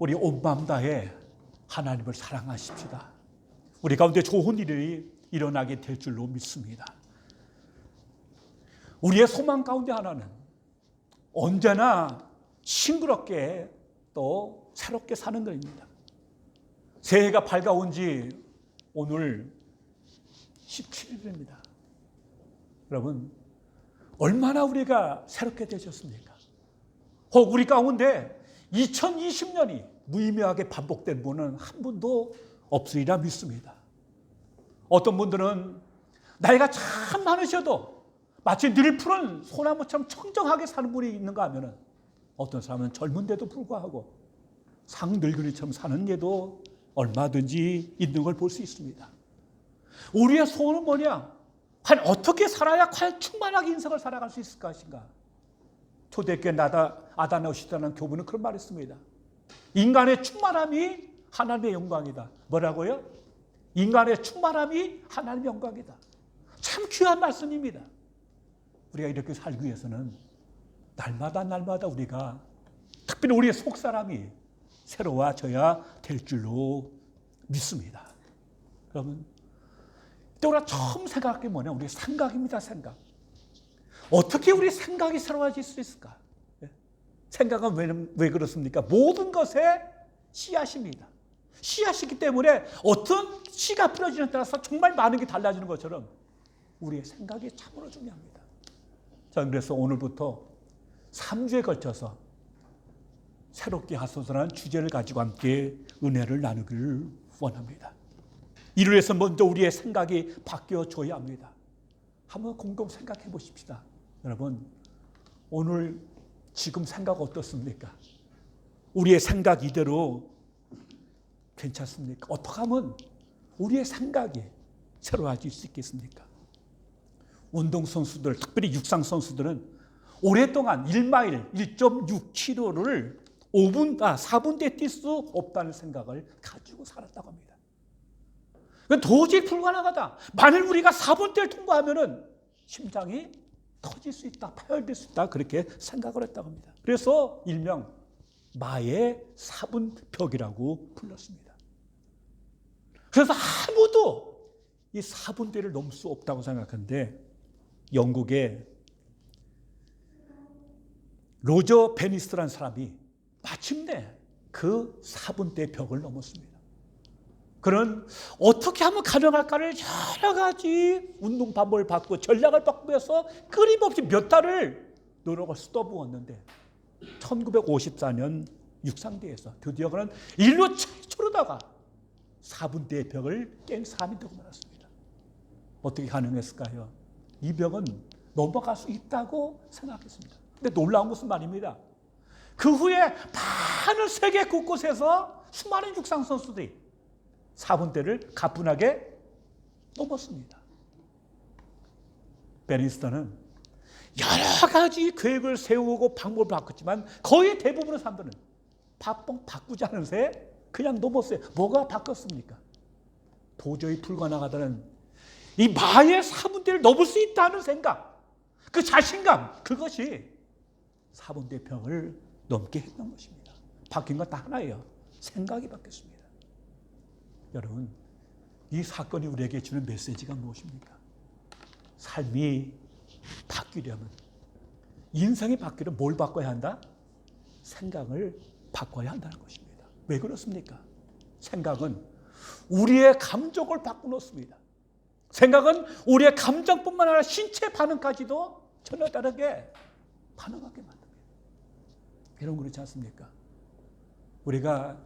우리 온 마음 다해 하나님을 사랑하십시다. 우리 가운데 좋은 일이 일어나게 될 줄로 믿습니다. 우리의 소망 가운데 하나는 언제나 싱그럽게 또 새롭게 사는 것입니다. 새해가 밝아온 지 오늘 17일입니다. 여러분, 얼마나 우리가 새롭게 되셨습니까? 혹 우리 가운데 2020년이 무의미하게 반복된 분은 한 분도 없으리라 믿습니다. 어떤 분들은 나이가 참 많으셔도 마치 늘 푸른 소나무처럼 청정하게 사는 분이 있는가 하면 어떤 사람은 젊은데도 불구하고 상늙은이처럼 사는 게도 얼마든지 있는 걸 볼 수 있습니다. 우리의 소원은 뭐냐? 과연 어떻게 살아야 과연 충만하게 인생을 살아갈 수 있을 것인가? 초대교회 아다나우시다는 교부는 그런 말을 했습니다. 인간의 충만함이 하나님의 영광이다. 뭐라고요? 인간의 충만함이 하나님의 영광이다. 참 귀한 말씀입니다. 우리가 이렇게 살기 위해서는 날마다 우리가 특별히 우리의 속사람이 새로워져야 될 줄로 믿습니다. 여러분, 또 우리가 처음 생각할 게 뭐냐? 우리 생각입니다. 생각. 어떻게 우리 생각이 새로워질 수 있을까? 생각은 왜 그렇습니까? 모든 것의 씨앗입니다. 씨앗이기 때문에 어떤 씨가 뿌려지는 따라서 정말 많은 게 달라지는 것처럼 우리의 생각이 참으로 중요합니다. 자, 그래서 오늘부터 3주에 걸쳐서 새롭게 하소서라는 주제를 가지고 함께 은혜를 나누기를 원합니다. 이를 위해서 먼저 우리의 생각이 바뀌어줘야 합니다. 한번 공동 생각해 보십시다. 여러분, 오늘 지금 생각 어떻습니까? 우리의 생각 이대로 괜찮습니까? 어떻게 하면 우리의 생각이 새로워질 수 있겠습니까? 운동선수들, 특별히 육상선수들은 오랫동안 1마일 1.6km를 4분대에 뛸 수 없다는 생각을 가지고 살았다고 합니다. 도저히 불가능하다. 만일 우리가 4분대를 통과하면 심장이 터질 수 있다, 파열될 수 있다, 그렇게 생각을 했다고 합니다. 그래서 일명 마의 4분벽이라고 불렀습니다. 그래서 아무도 이 4분대를 넘을 수 없다고 생각하는데 영국의 로저 베니스라는 사람이 마침내 그 4분대 벽을 넘었습니다. 그는 어떻게 하면 가능할까를 여러 가지 운동 방법을 받고 전략을 바꾸면서 끊임없이 몇 달을 노력을 쏟아부었는데 1954년 육상대회에서 드디어 그는 인류 최초로다가 4분대의 벽을 깬 사람이 되고 말았습니다. 어떻게 가능했을까요? 이 벽은 넘어갈 수 있다고 생각했습니다. 근데 놀라운 것은 말입니다. 그 후에 많은 세계 곳곳에서 수많은 육상 선수들이 4분대를 가뿐하게 넘었습니다. 베니스터는 여러 가지 계획을 세우고 방법을 바꿨지만 거의 대부분의 사람들은 바꾸지 않은 새 그냥 넘었어요. 뭐가 바뀌었습니까? 도저히 불가능하다는 이 마의 4분대를 넘을 수 있다는 생각, 그 자신감, 그것이 4분대 벽을 넘게 했던 것입니다. 바뀐 건 다 하나예요. 생각이 바뀌었습니다. 여러분, 이 사건이 우리에게 주는 메시지가 무엇입니까? 삶이 바뀌려면, 인생이 바뀌려면 뭘 바꿔야 한다? 생각을 바꿔야 한다는 것입니다. 왜 그렇습니까? 생각은 우리의 감정을 바꿔놓습니다. 생각은 우리의 감정뿐만 아니라 신체 반응까지도 전혀 다르게 반응하게 만듭니다. 여러분, 그렇지 않습니까? 우리가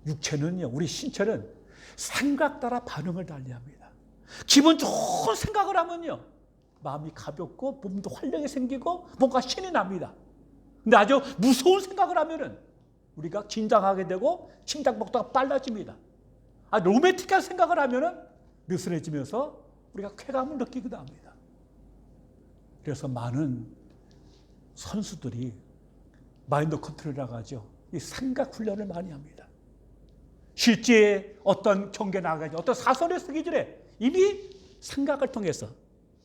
육체는요, 우리 신체는 생각 따라 반응을 달리합니다. 기분 좋은 생각을 하면요, 마음이 가볍고 몸도 활력이 생기고 뭔가 신이 납니다. 근데 아주 무서운 생각을 하면은 우리가 긴장하게 되고 심장박도가 빨라집니다. 로맨틱한 생각을 하면은 느슨해지면서 우리가 쾌감을 느끼기도 합니다. 그래서 많은 선수들이 마인드 컨트롤이라고 하죠. 이 생각 훈련을 많이 합니다. 실제 어떤 경기에 나가지 어떤 사설을 쓰기 전에 이미 생각을 통해서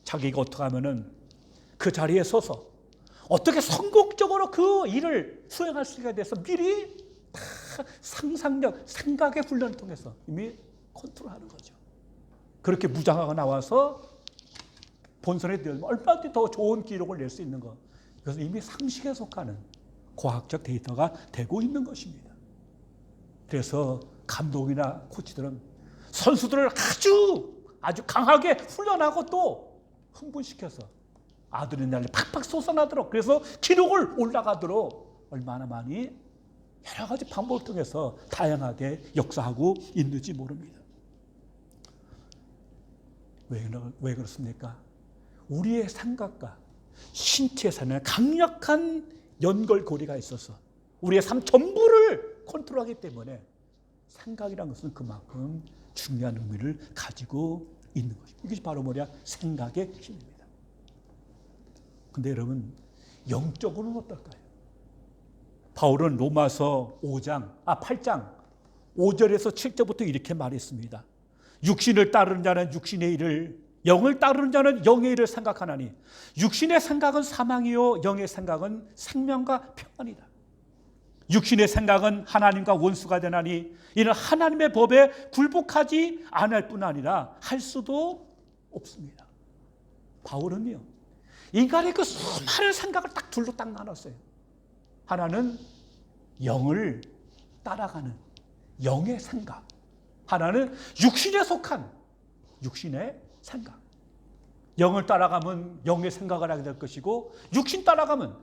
자기가 어떻게 하면은 그 자리에 서서 어떻게 성공적으로 그 일을 수행할 수 있게 돼서 미리 다 상상력, 생각의 훈련을 통해서 이미 컨트롤하는 거죠. 그렇게 무장하고 나와서 본선에 들면 얼마나 더 좋은 기록을 낼 수 있는 것. 이것은 이미 상식에 속하는 과학적 데이터가 되고 있는 것입니다. 그래서 감독이나 코치들은 선수들을 아주 강하게 훈련하고 또 흥분시켜서 아드레날린이 팍팍 솟아나도록, 그래서 기록을 올라가도록 얼마나 많이 여러 가지 방법을 통해서 다양하게 역사하고 있는지 모릅니다. 왜 그렇습니까? 우리의 생각과 신체에서는 강력한 연결고리가 있어서 우리의 삶 전부를 컨트롤하기 때문에 생각이라는 것은 그만큼 중요한 의미를 가지고 있는 것입니다. 이것이 바로 뭐냐? 생각의 힘입니다. 근데 여러분, 영적으로는 어떨까요? 바울은 로마서 8장 5절에서 7절부터 이렇게 말했습니다. 육신을 따르는 자는 육신의 일을, 영을 따르는 자는 영의 일을 생각하나니 육신의 생각은 사망이요 영의 생각은 생명과 평안이다. 육신의 생각은 하나님과 원수가 되나니 이는 하나님의 법에 굴복하지 않을 뿐 아니라 할 수도 없습니다. 바울은요, 인간의 그 수많은 생각을 딱 둘로 딱 나눴어요. 하나는 영을 따라가는 영의 생각, 하나는 육신에 속한 육신의 생각. 영을 따라가면 영의 생각을 하게 될 것이고, 육신 따라가면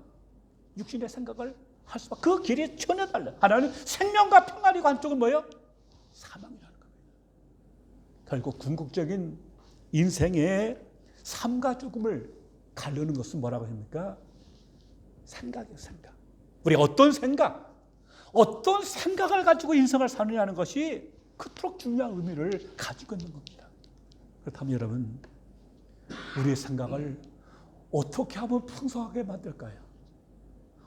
육신의 생각을 할 수밖에. 그 길이 전혀 달라요. 하나는 생명과 평안이고 한쪽은 뭐예요? 사망이라는 겁니다. 결국 궁극적인 인생의 삶과 죽음을 가르는 것은 뭐라고 합니까? 생각이에요, 생각. 우리 어떤 생각을 가지고 인생을 사느냐는 것이 그토록 중요한 의미를 가지고 있는 겁니다. 그렇다면 여러분, 우리의 생각을 어떻게 하면 풍성하게 만들까요?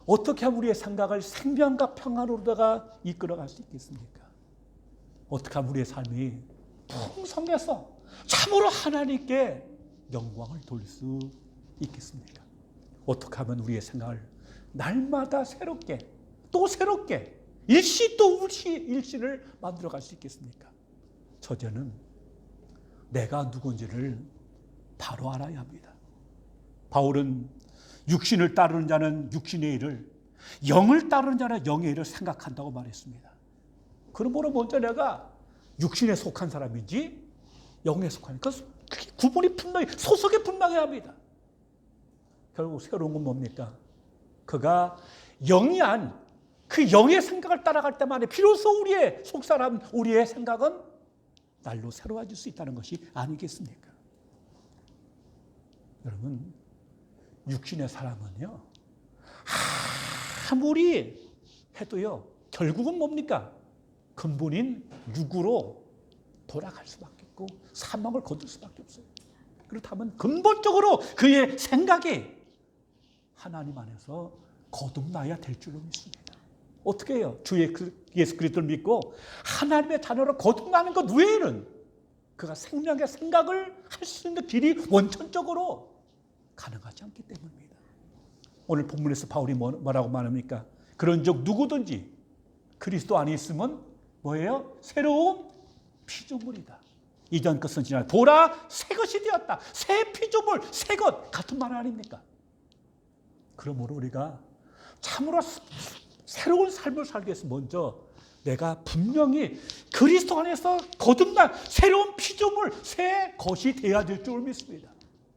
어떻게 하면 우리의 생각을 생명과 평안으로다가 이끌어갈 수 있겠습니까? 어떻게 하면 우리의 삶이 풍성해서 참으로 하나님께 영광을 돌릴 수 있겠습니까? 어떻게 하면 우리의 생각을 날마다 새롭게 또 새롭게 일시 또 일시를 만들어갈 수 있겠습니까? 첫째는 내가 누군지를 바로 알아야 합니다. 바울은 육신을 따르는 자는 육신의 일을, 영을 따르는 자는 영의 일을 생각한다고 말했습니다. 그러므로 먼저 내가 육신에 속한 사람인지 영에 속한, 그 구분이 분명히, 소속이 분명해야 합니다. 결국 새로운 건 뭡니까? 그가 영이한 그 영의 생각을 따라갈 때만에 비로소 우리의 속사람, 우리의 생각은 날로 새로워질 수 있다는 것이 아니겠습니까? 여러분, 육신의 사람은요, 아무리 해도요, 결국은 뭡니까? 근본인 육으로 돌아갈 수밖에 없고 사망을 거둘 수밖에 없어요. 그렇다면 근본적으로 그의 생각이 하나님 안에서 거듭나야 될 줄로 믿습니다. 어떻게 해요? 주 예수 그리스도를 믿고 하나님의 자녀로 거듭나는 것 외에는 그가 생명의 생각을 할 수 있는 길이 원천적으로 가능하지 않기 때문입니다. 오늘 본문에서 바울이 뭐라고 말합니까? 그런즉 누구든지 그리스도 안에 있으면 뭐예요? 새로운 피조물이다. 이전 것은 지나 보라 새 것이 되었다. 새 피조물, 새 것 같은 말 아닙니까? 그러므로 우리가 참으로 새로운 삶을 살기 위해서 먼저 내가 분명히 그리스도 안에서 거듭난 새로운 피조물, 새 것이 되어야 될 줄 믿습니다.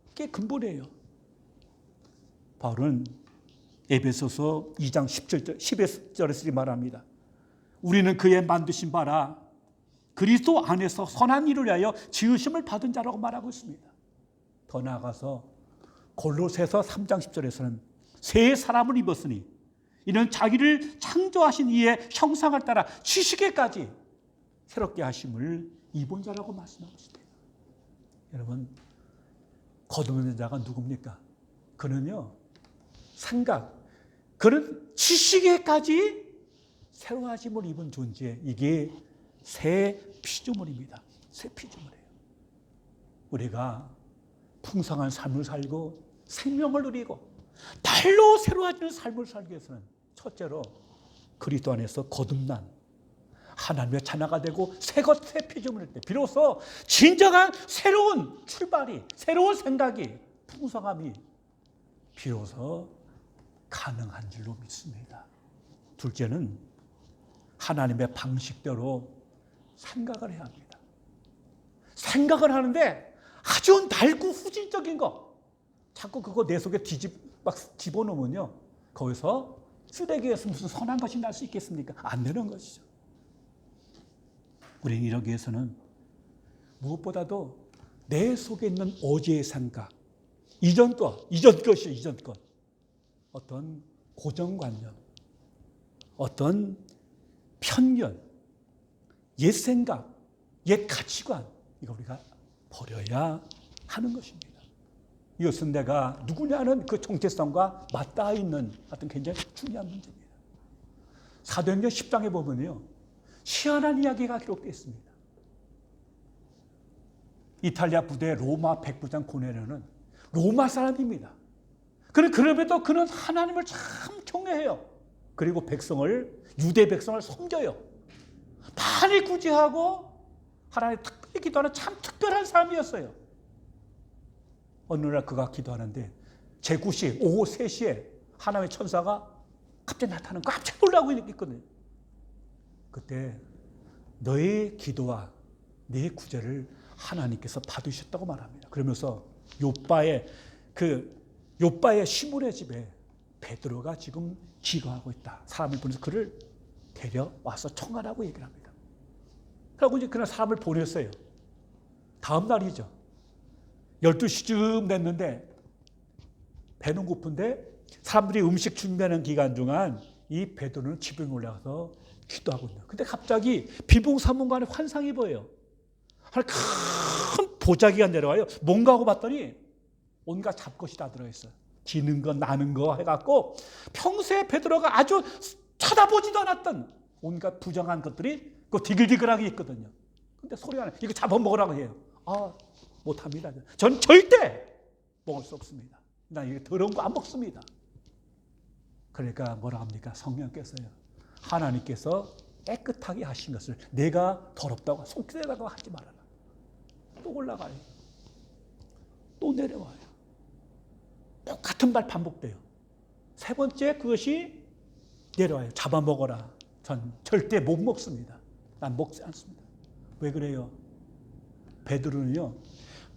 그게 근본이에요. 바울은 에베소서 2장 11절에서 말합니다. 우리는 그의 만드신 바라 그리스도 안에서 선한 일을 위하여 지으심을 받은 자라고 말하고 있습니다. 더 나아가서 골로새서 3장 10절에서는 새 사람을 입었으니 이는 자기를 창조하신 이의 형상을 따라 지식에까지 새롭게 하심을 입은 자라고 말씀하고 있습니다. 여러분, 거듭난 자가 누굽니까? 그는요, 그는 지식에까지 새로워짐을 입은 존재, 이게 새 피조물입니다. 새 피조물이에요. 우리가 풍성한 삶을 살고 생명을 누리고 날로 새로워지는 삶을 살기 위해서는 첫째로 그리스도 안에서 거듭난 하나님의 자녀가 되고 새 피조물일 때 비로소 진정한 새로운 출발이, 새로운 생각이, 풍성함이 비로소 가능한 줄로 믿습니다. 둘째는 하나님의 방식대로 생각을 해야 합니다. 생각을 하는데 아주 날구후진적인 거, 자꾸 그거 내 속에 막 집어넣으면요, 거기서 쓰레기에서 무슨 선한 것이 날 수 있겠습니까? 안 되는 것이죠. 우리는 이러기 위해서는 무엇보다도 내 속에 있는 어제의 생각, 이전 것이요, 이전 것. 어떤 고정관념, 어떤 편견, 옛 생각, 옛 가치관, 이거 우리가 버려야 하는 것입니다. 이것은 내가 누구냐는 그 정체성과 맞닿아 있는 어떤 굉장히 중요한 문제입니다. 사도행전 10장에 보면요, 희한한 이야기가 기록되어 있습니다. 이탈리아 부대 로마 백부장 고넬료는 로마 사람입니다. 그럼에도 그는 하나님을 참 경외해요. 그리고 유대 백성을 섬겨요. 많이 구제하고 하나님 특별히 기도하는 참 특별한 사람이었어요. 어느 날 그가 기도하는데 제9시 오후 3시에 하나님의 천사가 갑자기 나타나는 깜짝 놀라고 있거든요. 그때 너의 기도와 네 구제를 하나님께서 받으셨다고 말합니다. 그러면서 요바의 시몬의 집에 베드로가 지금 기거하고 있다. 사람을 보내서 그를 데려와서 청하라고 얘기를 합니다. 그러고 이제 그날 사람을 보냈어요. 다음 날이죠. 12시쯤 됐는데 배는 고픈데 사람들이 음식 준비하는 기간 동안 이 베드로는 지붕에 올라가서 기도하고 있는. 근데 갑자기 비몽사몽간에 환상이 보여요. 큰 보자기가 내려와요. 뭔가 하고 봤더니 온갖 잡것이 다 들어있어요. 기는 거 나는 거 해갖고 평소에 베드로가 아주 쳐다보지도 않았던 온갖 부정한 것들이 그 디글디글하게 있거든요. 근데 소리가 나요. 이거 잡아먹으라고 해요. 못합니다. 전 절대 먹을 수 없습니다. 난 이게 더러운 거 안 먹습니다. 그러니까 뭐라 합니까? 성령께서요, 하나님께서 깨끗하게 하신 것을 내가 더럽다고 속되다고 하지 말아라. 또 올라가요. 또 내려와요. 똑같은 말 반복돼요. 세 번째 그것이 내려와요. 잡아먹어라. 전 절대 못 먹습니다. 난 먹지 않습니다. 왜 그래요? 베드로는요,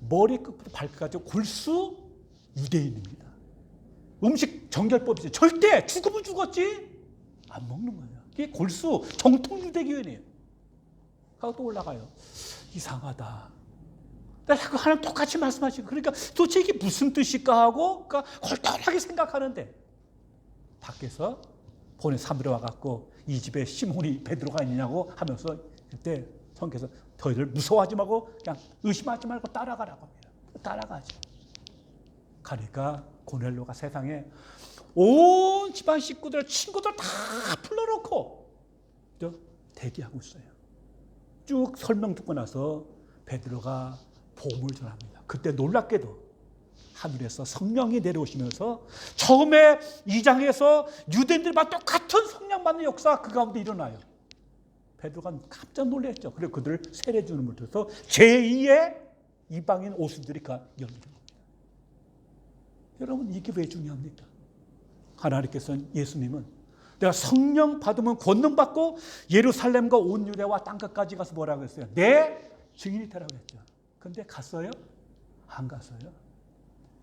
머리끝부터 발끝까지 골수 유대인입니다. 음식 정결법이죠. 절대 죽으면 죽었지 안 먹는 거예요. 이게 골수 정통 유대교인이에요. 하고 또 올라가요. 이상하다. 하나님 똑같이 말씀하시고, 그러니까 도대체 이게 무슨 뜻일까 하고 그러니까 헐떡하게 생각하는데 밖에서 보내 사무로 와갖고 이 집에 시몬이 베드로가 있느냐고 하면서 그때 성께서 너희들 무서워하지 말고 그냥 의심하지 말고 따라가라고 합니다. 따라가죠. 가니까 고넬료가 세상에 온 집안 식구들, 친구들 다 불러놓고 대기하고 있어요. 쭉 설명 듣고 나서 베드로가 복음을 전합니다. 그때 놀랍게도 하늘에서 성령이 내려오시면서 처음에 2장에서 유대인들과 똑같은 성령 받는 역사가 그 가운데 일어나요. 베드로가 깜짝 놀랐죠. 그리고 그들을 세례 주는 걸 통해서 제2의 이방인 오순절이 열리는 겁니다. 여러분, 이게 왜 중요합니까? 하나님께서는, 예수님은 내가 성령 받으면 권능 받고 예루살렘과 온 유대와 땅끝까지 가서 뭐라고 했어요? 내 증인이 되라고 했죠. 근데 갔어요? 안 갔어요.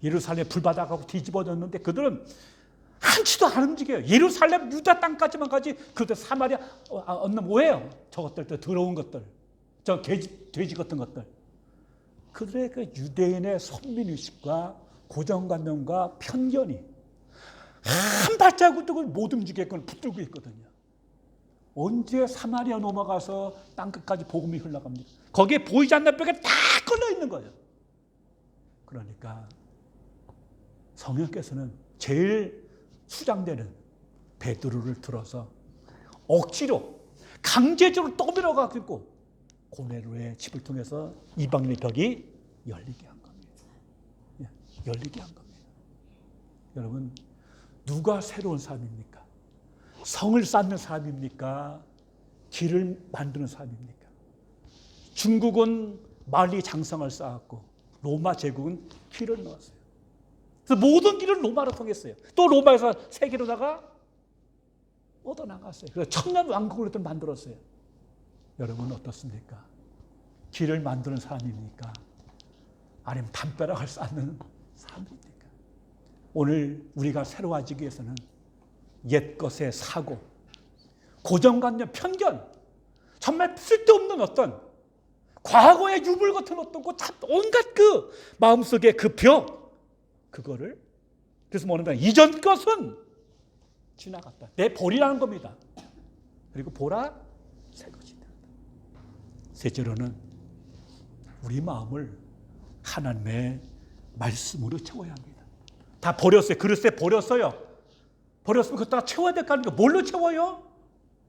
예루살렘 불바다가고 뒤집어졌는데 그들은 한치도 안 움직여요. 예루살렘 유다 땅까지만 가지. 그들 사마리아 언는 뭐예요? 저것들, 더러운 것들, 저 돼지 같은 것들. 그들의 그 유대인의 선민의식과 고정관념과 편견이 한 발자국도 못 움직이게끔 붙들고 있거든요. 언제 사마리아 넘어가서 땅끝까지 복음이 흘러갑니까? 거기에 보이지 않는 벽에 다 걸려 있는 거예요. 그러니까 성령께서는 제일 수장되는 베드로를 들어서 억지로 강제적으로 떠밀어가지고 고넬료의 집을 통해서 이방인의 벽이 열리게 한 겁니다. 열리게 한 겁니다. 여러분, 누가 새로운 사람입니까? 성을 쌓는 사람입니까? 길을 만드는 사람입니까? 중국은 만리장성을 쌓았고 로마 제국은 길을 넣었어요. 그래서 모든 길은 로마로 통했어요. 또 로마에서 세계로다가 뻗어나갔어요. 그래서 청년 왕국을 또 만들었어요. 여러분 어떻습니까? 길을 만드는 사람입니까? 아니면 담벼락을 쌓는 사람입니까? 오늘 우리가 새로워지기 위해서는 옛것의 사고, 고정관념, 편견, 정말 쓸데없는 어떤 과거의 유물 같은 어떤 것, 온갖 그 마음속에 그 벽, 그거를, 그래서 뭐냐면 이전 것은 지나갔다. 내 버리라는 겁니다. 그리고 보라 새 것이다. 셋째로는 우리 마음을 하나님의 말씀으로 채워야 합니다. 다 버렸어요. 그릇에 버렸어요. 버렸으면 그거 다 채워야 될 거 아닙니까? 뭘로 채워요?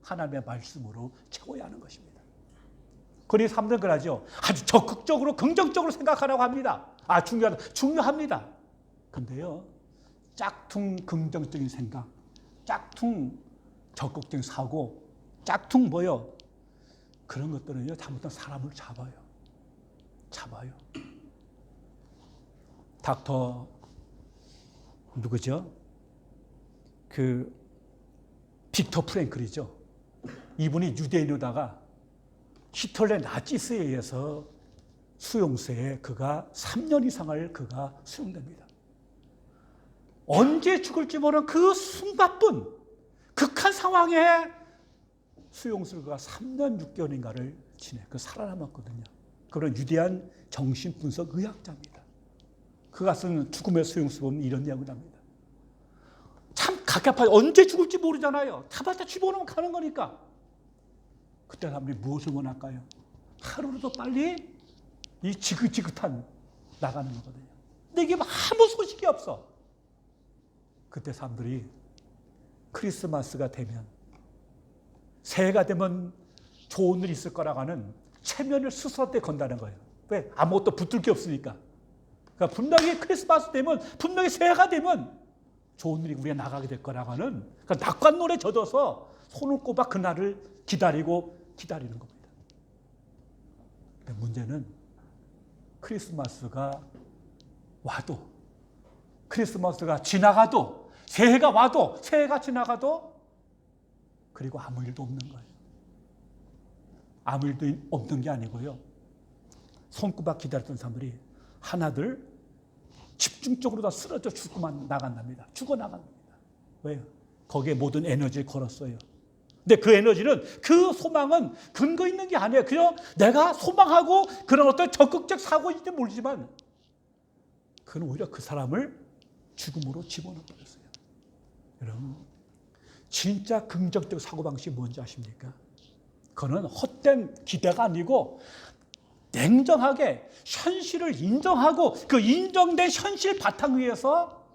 하나님의 말씀으로 채워야 하는 것입니다. 그러니 사람들은 그러죠. 아주 적극적으로 긍정적으로 생각하라고 합니다. 중요합니다. 근데요, 짝퉁 긍정적인 생각, 짝퉁 적극적인 사고, 짝퉁 뭐요? 그런 것들은요, 잘못한 사람을 잡아요. 닥터 누구죠? 그 빅터 프랭클이죠. 이분이 유대인으로다가 히틀러 나치스에 의해서 수용소에 그가 3년 이상을 그가 수용됩니다. 언제 죽을지 모르는 그 숨바쁜 극한 상황에 수용소를 그가 3년 6개월인가를 그 살아남았거든요. 그런 위대한 정신분석 의학자입니다. 그가 쓴 죽음의 수용소 보면 이런 이야기를 합니다. 참 갑갑하죠. 언제 죽을지 모르잖아요. 타봤다 집어넣으면 가는 거니까. 그때 사람들이 무엇을 원할까요? 하루라도 빨리 이 지긋지긋한 나가는 거거든요. 근데 이게 아무 소식이 없어. 그때 사람들이 크리스마스가 되면, 새해가 되면 좋은 일이 있을 거라고 하는 체면을 스스로한테 건다는 거예요. 왜? 아무것도 붙들 게 없으니까. 그러니까 분명히 크리스마스 되면, 분명히 새해가 되면 좋은 일이 우리가 나가게 될 거라고 하는, 그러니까 낙관놀에 젖어서 손을 꼽아 그날을 기다리는 겁니다. 근데 문제는 크리스마스가 와도, 크리스마스가 지나가도, 새해가 와도, 새해가 지나가도 그리고 아무 일도 없는 거예요. 아무 일도 없는 게 아니고요. 손꼽아 기다렸던 사람들이 하나둘 집중적으로 다 쓰러져 죽고만 나간답니다. 죽어나간답니다. 왜요? 거기에 모든 에너지를 걸었어요. 근데 그 에너지는, 그 소망은 근거 있는 게 아니에요. 그냥 내가 소망하고 그런 어떤 적극적 사고인지 모르지만 그는 오히려 그 사람을 죽음으로 집어넣어버렸어요. 여러분, 진짜 긍정적 사고방식이 뭔지 아십니까? 그거는 헛된 기대가 아니고 냉정하게 현실을 인정하고 그 인정된 현실 바탕 위에서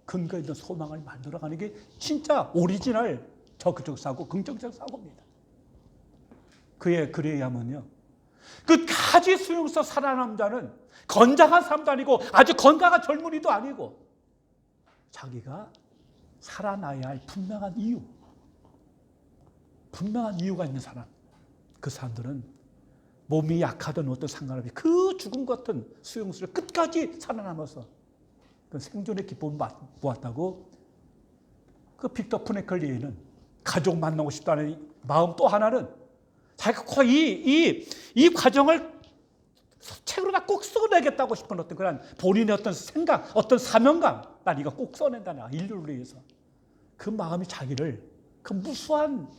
근거 있는 소망을 만들어가는 게 진짜 오리지널 적극적 사고, 긍정적 사고입니다. 그의 글에 의하면요, 끝까지 수용소 살아남은 자는 건장한 사람도 아니고 아주 건강한 젊은이도 아니고 자기가 살아나야 할 분명한 이유가 있는 사람, 그 사람들은 몸이 약하던 어떤 상관없이 그 죽음 같은 수용소를 끝까지 살아남아서 그 생존의 기쁨을 보았다고. 그 빅터 프랭클리는 가족 만나고 싶다는 마음, 또 하나는 자기가 이 과정을 책으로 다 꼭 써내겠다고 싶은 어떤 그런 본인의 어떤 생각, 어떤 사명감, 난 이거 꼭 써낸다, 인류를 위해서. 그 마음이 자기를 그 무수한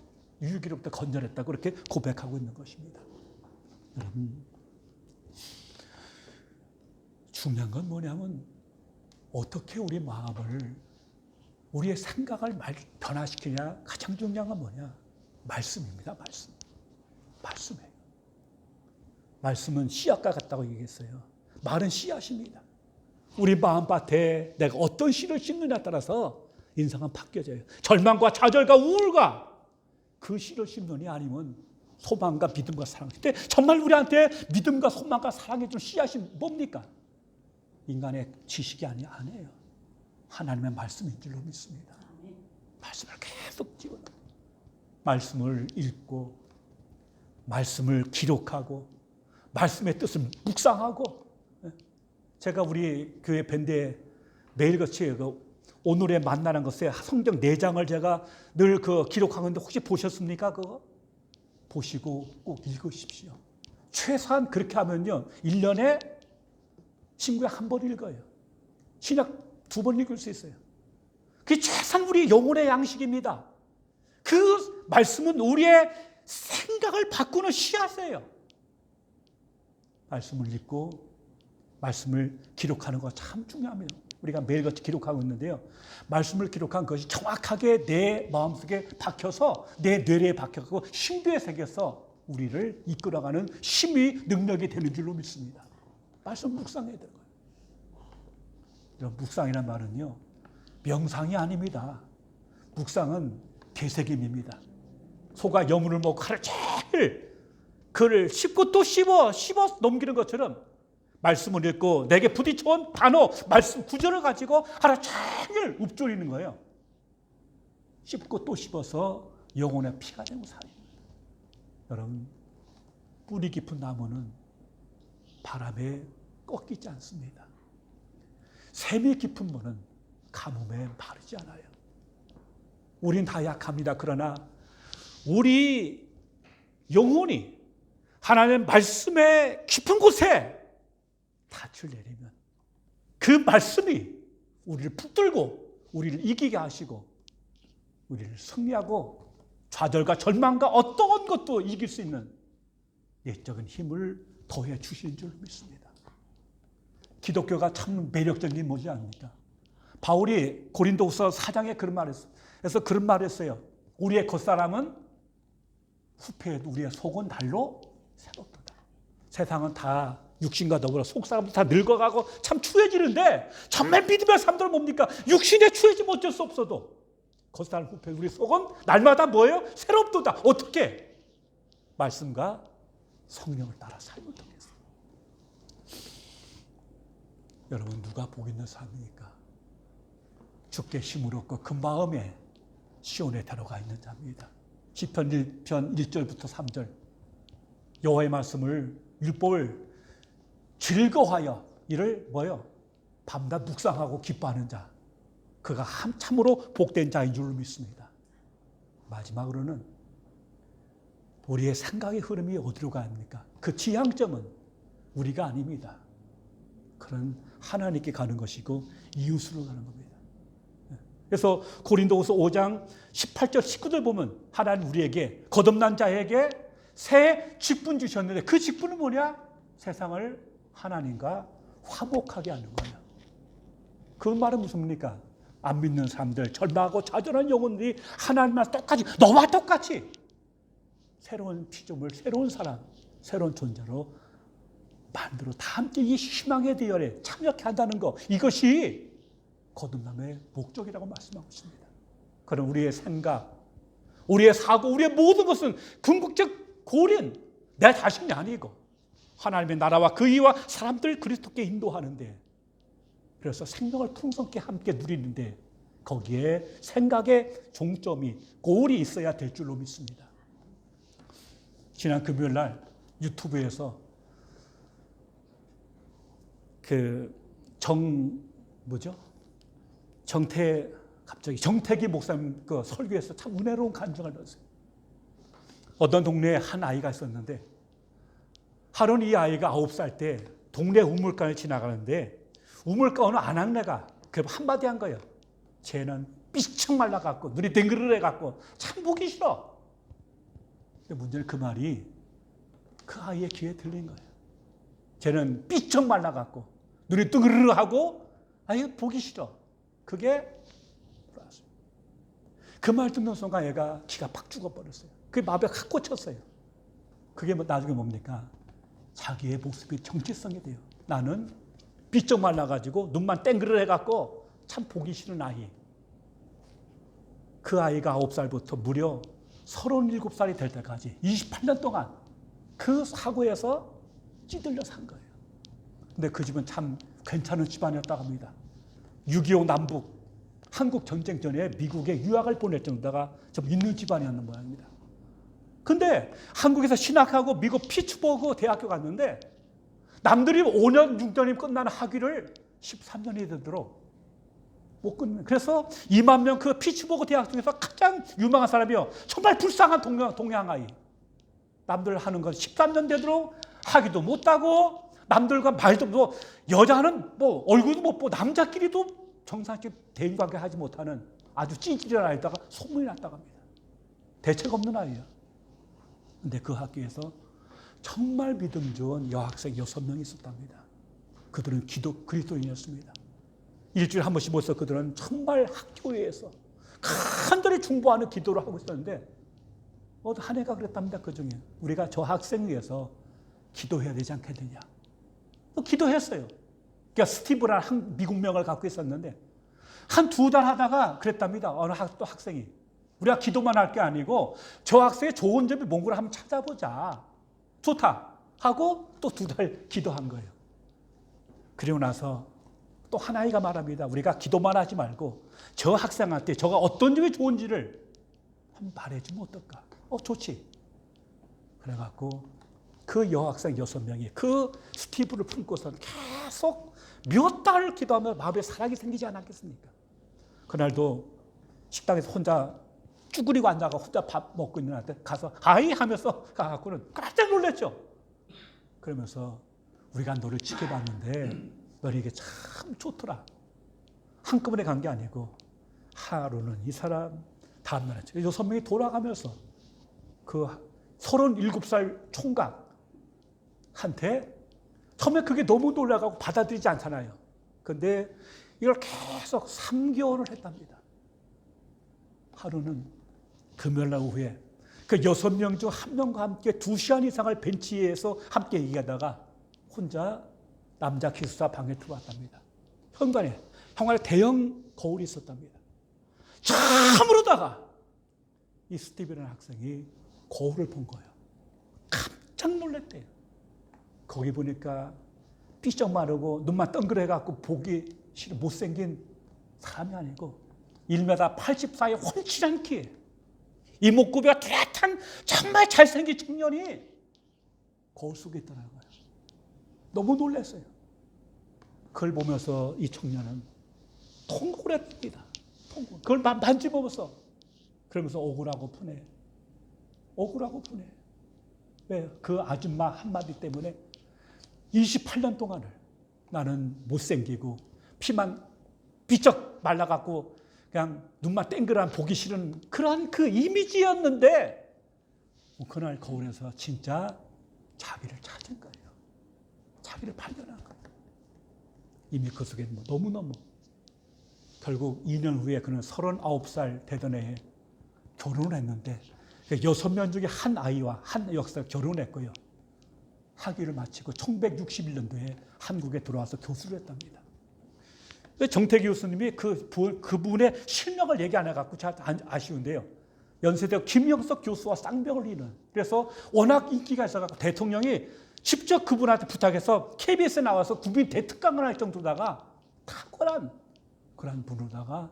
유기로부터 건져냈다고 그렇게 고백하고 있는 것입니다. 여러분, 중요한 건 뭐냐면 어떻게 우리 마음을, 우리의 생각을 변화시키냐. 가장 중요한 건 뭐냐? 말씀입니다. 말씀이에요. 말씀은 씨앗과 같다고 얘기했어요. 말은 씨앗입니다. 우리 마음밭에 내가 어떤 씨를 심느냐에 따라서 인생은 바뀌어져요. 절망과 좌절과 우울과 그 씨를 심느냐, 아니면 소망과 믿음과 사랑. 근데 정말 우리한테 믿음과 소망과 사랑이 준 씨앗이 뭡니까? 인간의 지식이 아니에요. 하나님의 말씀인 줄로 믿습니다. 말씀을 계속 집어넣어요. 말씀을 읽고 말씀을 기록하고 말씀의 뜻을 묵상하고, 제가 우리 교회 밴드에 매일같이 오늘의 만나는 것에 성경 4장을 제가 늘 기록하고 있는데 혹시 보셨습니까? 그거 보시고 꼭 읽으십시오. 최소한 그렇게 하면요 1년에 친구에 한 번 읽어요. 신약 2번 읽을 수 있어요. 그게 최소한 우리 영혼의 양식입니다. 그 말씀은 우리의 생각을 바꾸는 씨앗이에요. 말씀을 읽고 말씀을 기록하는 거 참 중요합니다. 우리가 매일같이 기록하고 있는데요. 말씀을 기록한 것이 정확하게 내 마음속에 박혀서 내 뇌리에 박혀서 신비의 세계에서 우리를 이끌어가는 힘이 능력이 되는 줄로 믿습니다. 말씀 묵상해야 되는 거예요. 이런 묵상이라는 말은요. 명상이 아닙니다. 묵상은 되새김입니다. 소가 여문을 먹고 하루 종일 그를 씹고 또 씹어 넘기는 것처럼 말씀을 읽고 내게 부딪혀온 단어, 말씀 구절을 가지고 하루 종일 읊조리는 거예요. 씹고 또 씹어서 영혼의 피가 되고 살입니다. 여러분, 뿌리 깊은 나무는 바람에 꺾이지 않습니다. 샘이 깊은 문은 가뭄에 마르지 않아요. 우린 다 약합니다. 그러나 우리 영혼이 하나님의 말씀의 깊은 곳에 닻을 내리면 그 말씀이 우리를 붙들고 우리를 이기게 하시고 우리를 승리하고 좌절과 절망과 어떤 것도 이길 수 있는 내적인 힘을 더해 주신 줄 믿습니다. 기독교가 참 매력적인 게 뭐지 않습니까? 바울이 고린도후서 4장에 그런 말을 했어요. 그래서 그런 말을 했어요. 우리의 겉사람은 후패에도 우리의 속은 달로 새롭도다. 세상은 다 육신과 더불어 속사람도 다 늙어가고 참 추해지는데 정말 믿음의 사람들은 뭡니까? 육신에 추해지면 어쩔 수 없어도 겉사람 후패 우리 속은 날마다 뭐예요? 새롭도다. 어떻게? 말씀과 성령을 따라 삶을 통해서. 여러분 누가 복 있는 삶입니까? 주께 힘을 얻고 그 마음에 시온에 들어가 있는 자입니다. 시편 1편 1절부터 3절 여호와의 말씀을 율법을 즐거워하여 이를 뭐요? 밤낮 묵상하고 기뻐하는 자 그가 참으로 복된 자인 줄로 믿습니다. 마지막으로는 우리의 생각의 흐름이 어디로 갑니까? 그 지향점은 우리가 아닙니다. 그런 하나님께 가는 것이고 이웃으로 가는 겁니다. 그래서 고린도후서 5장 18절 19절 보면 하나님 우리에게 거듭난 자에게 새 직분 주셨는데 그 직분은 뭐냐? 세상을 하나님과 화목하게 하는 거예요. 그 말은 무슨 말입니까? 안 믿는 사람들, 절망하고 좌절한 영혼들이 하나님과 똑같이 너와 똑같이 새로운 피조물, 새로운 사람, 새로운 존재로 만들어 다 함께 이 희망의 대열에 참여케 한다는 것 이것이 거듭남의 목적이라고 말씀하고 있습니다. 그럼 우리의 생각, 우리의 사고, 우리의 모든 것은 궁극적 고리는 내 자신이 아니고 하나님의 나라와 그 이와 사람들 그리스도께 인도하는데 그래서 생명을 풍성케 함께 누리는데 거기에 생각의 종점이 골이 있어야 될 줄로 믿습니다. 지난 금요일 날 유튜브에서 정태기 목사님 그 설교에서 참 은혜로운 간증을 받았어요. 어떤 동네에 한 아이가 있었는데 하루는 이 아이가 9살 때 동네 우물가를 지나가는데 우물가 어느 아낙네가 그 한마디 한 거예요. 쟤는 삐쩍 말라갖고 눈이 댕그르해갖고 참 보기 싫어. 근데 문제는 그 말이 그 아이의 귀에 들린 거예요. 쟤는 삐쩍 말라갖고 눈이 뜨그르하고 아이 보기 싫어. 그게 그 말 듣는 순간 얘가 기가 팍 죽어버렸어요. 그게 마음에 확 꽂혔어요. 그게 나중에 뭡니까? 자기의 모습이 정체성이 돼요. 나는 삐쩍 말라가지고 눈만 땡그르해갖고 참 보기 싫은 아이. 그 아이가 9살부터 무려 37살이 될 때까지 28년 동안 그 사고에서 찌들려 산 거예요. 근데 그 집은 참 괜찮은 집안이었다고 합니다. 6.25 남북 한국 전쟁 전에 미국에 유학을 보낼 정도가 좀 있는 집안이었는 모양입니다. 근데 한국에서 신학하고 미국 피츠버그 대학교 갔는데 남들이 5년, 6년이면 끝나는 학위를 13년이 되도록 못 끊는. 그래서 2만 명 그 피츠버그 대학 중에서 가장 유명한 사람이요. 정말 불쌍한 동양 아이. 남들 하는 건 13년 되도록 학위도 못 따고 남들과 말도 뭐 여자는 뭐 얼굴도 못 보고 남자끼리도 정상적인 대인관계 하지 못하는 아주 찌질한 아이다가 소문이 났다고 합니다. 대책 없는 아이야. 근데 그 학교에서 정말 믿음 좋은 여학생 6명이 있었답니다. 그들은 그리스도인이었습니다. 일주일에 한 번씩 모여서 그들은 정말 학교에서 간절히 중보하는 기도를 하고 있었는데 한 애가 그랬답니다. 그 중에 우리가 저 학생 위해서 기도해야 되지 않겠느냐. 또 기도했어요. 그러니까 스티브라는 한 미국명을 갖고 있었는데 한 2달 하다가 그랬답니다. 어느 또 학생이 우리가 기도만 할 게 아니고 저 학생의 좋은 점이 뭔가를 한번 찾아보자. 좋다 하고 또 2달 기도한 거예요. 그리고 나서 또 한 아이가 말합니다. 우리가 기도만 하지 말고 저 학생한테 저가 어떤 점이 좋은지를 한번 말해주면 어떨까? 좋지. 그래갖고 그 여학생 6명이 그 스티브를 품고서 계속 몇 달을 기도하며 마음에 사랑이 생기지 않았겠습니까? 그날도 식당에서 혼자 쭈그리고 앉아가 혼자 밥 먹고 있는 한테 가서 아이 하면서 가갖고는 깜짝 놀랐죠. 그러면서 우리가 너를 지켜봤는데 너는 이게 참 좋더라. 한꺼번에 간 게 아니고 하루는 이 사람 다음날은 6명이 돌아가면서 그 37살 총각한테 처음에 그게 너무 놀라가고 받아들이지 않잖아요. 근데 이걸 계속 3개월을 했답니다. 하루는 금요일날 오후에 그 6명 중 1명과 함께 2시간 이상을 벤치에서 함께 얘기하다가 혼자 남자 기숙사 방에 들어왔답니다. 현관에 대형 거울이 있었답니다. 참으로다가 이 스티브라는 학생이 거울을 본 거예요. 깜짝 놀랐대요. 거기 보니까 삐쩍 마르고 눈만 덩그래갖고 보기 싫은 못생긴 사람이 아니고 1m 84의 훤칠한 키에 이목구비가 뚜렷한 정말 잘생긴 청년이 거울 속에 있더라고요. 너무 놀랐어요. 그걸 보면서 이 청년은 통곡을 했답니다. 그걸 만지보면서 그러면서 억울하고 푸네. 왜? 그 아줌마 한마디 때문에 28년 동안을 나는 못생기고 피만 삐쩍 말라갖고 그냥 눈만 땡그란 보기 싫은 그런 그 이미지였는데 그날 거울에서 진짜 자기를 찾은 거예요. 자기를 발견한 거예요. 이미 그 속에 너무너무 결국 2년 후에 그는 39살 되던 해에 결혼을 했는데 6명 중에 한 아이와 한 여학생을 결혼했고요. 학위를 마치고 1961년도에 한국에 들어와서 교수를 했답니다. 정태기 교수님이 그분의 실명을 얘기 안 해갖고 잘 아쉬운데요. 연세대 김영석 교수와 쌍벽을 이는. 그래서 워낙 인기가 있어갖고 대통령이 직접 그분한테 부탁해서 KBS에 나와서 국민 대특강을 할 정도다가 탁월한 그런 분으로다가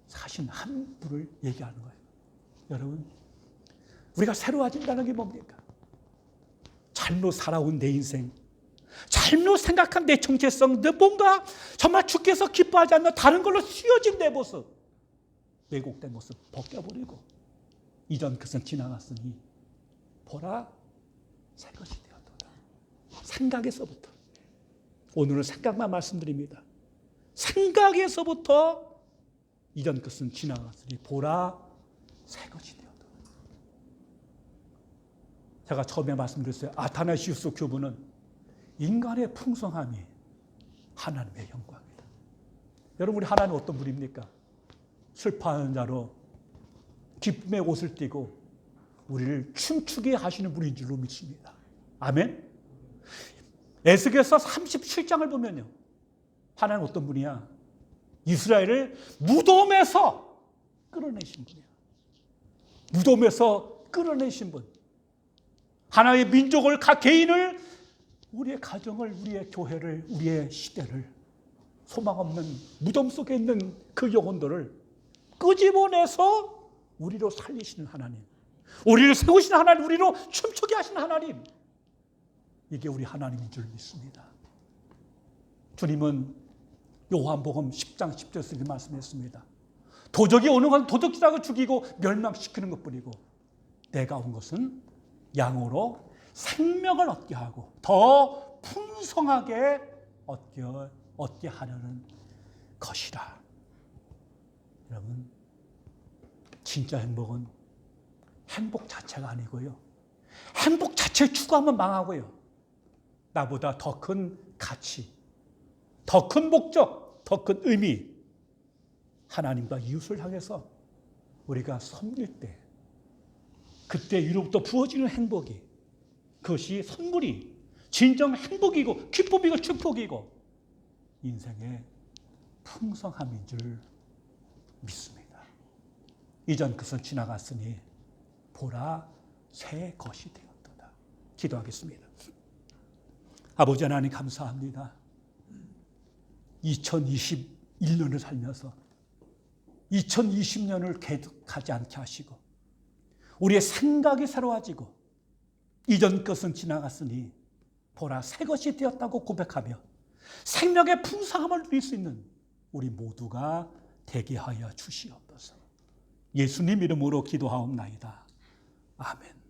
사실 한 분을 얘기하는 거예요. 여러분, 우리가 새로워진다는 게 뭡니까? 잘못 살아온 내 인생, 잘못 생각한 내 정체성, 내 뭔가 정말 주께서 기뻐하지 않는 다른 걸로 씌워진 내 모습, 왜곡된 모습 벗겨버리고 이전 것은 지나갔으니 보라 새 것이 되었도다. 생각에서부터. 오늘은 생각만 말씀드립니다. 생각에서부터 이전 것은 지나갔으니 보라 새 것이 되었도다. 제가 처음에 말씀드렸어요. 아타나시우스 교부는 인간의 풍성함이 하나님의 영광이다. 여러분, 우리 하나님 어떤 분입니까? 슬퍼하는 자로 기쁨의 옷을 띠고 우리를 춤추게 하시는 분인 줄로 믿습니다. 아멘. 에스겔서 37장을 보면요, 하나님 어떤 분이야? 이스라엘을 무덤에서 끌어내신 분이야. 무덤에서 끌어내신 분. 하나의 민족을, 각 개인을, 우리의 가정을, 우리의 교회를, 우리의 시대를, 소망 없는 무덤 속에 있는 그 영혼들을 끄집어내서 우리로 살리시는 하나님. 우리를 세우신 하나님, 우리로 춤추게 하신 하나님, 이게 우리 하나님인 줄 믿습니다. 주님은 요한복음 10장 10절에서 이렇게 말씀했습니다. 도적이 오는 것은 도둑질하고 죽이고 멸망시키는 것뿐이고 내가 온 것은 양으로 생명을 얻게 하고 더 풍성하게 얻게 하려는 것이라. 여러분, 진짜 행복은 행복 자체가 아니고요, 행복 자체를 추구하면 망하고요, 나보다 더 큰 가치, 더 큰 목적, 더 큰 의미, 하나님과 이웃을 향해서 우리가 섬길 때, 그때 위로부터 부어지는 행복이, 그것이 선물이 진정 행복이고 기쁨이고 축복이고 인생의 풍성함인 줄 믿습니다. 이전 것은 지나갔으니 보라 새 것이 되었도다. 기도하겠습니다. 아버지 하나님, 감사합니다. 2021년을 살면서 2020년을 계속하지 않게 하시고 우리의 생각이 새로워지고 이전 것은 지나갔으니 보라 새 것이 되었다고 고백하며 생명의 풍성함을 누릴 수 있는 우리 모두가 되게 하여 주시옵소서. 예수님 이름으로 기도하옵나이다. 아멘.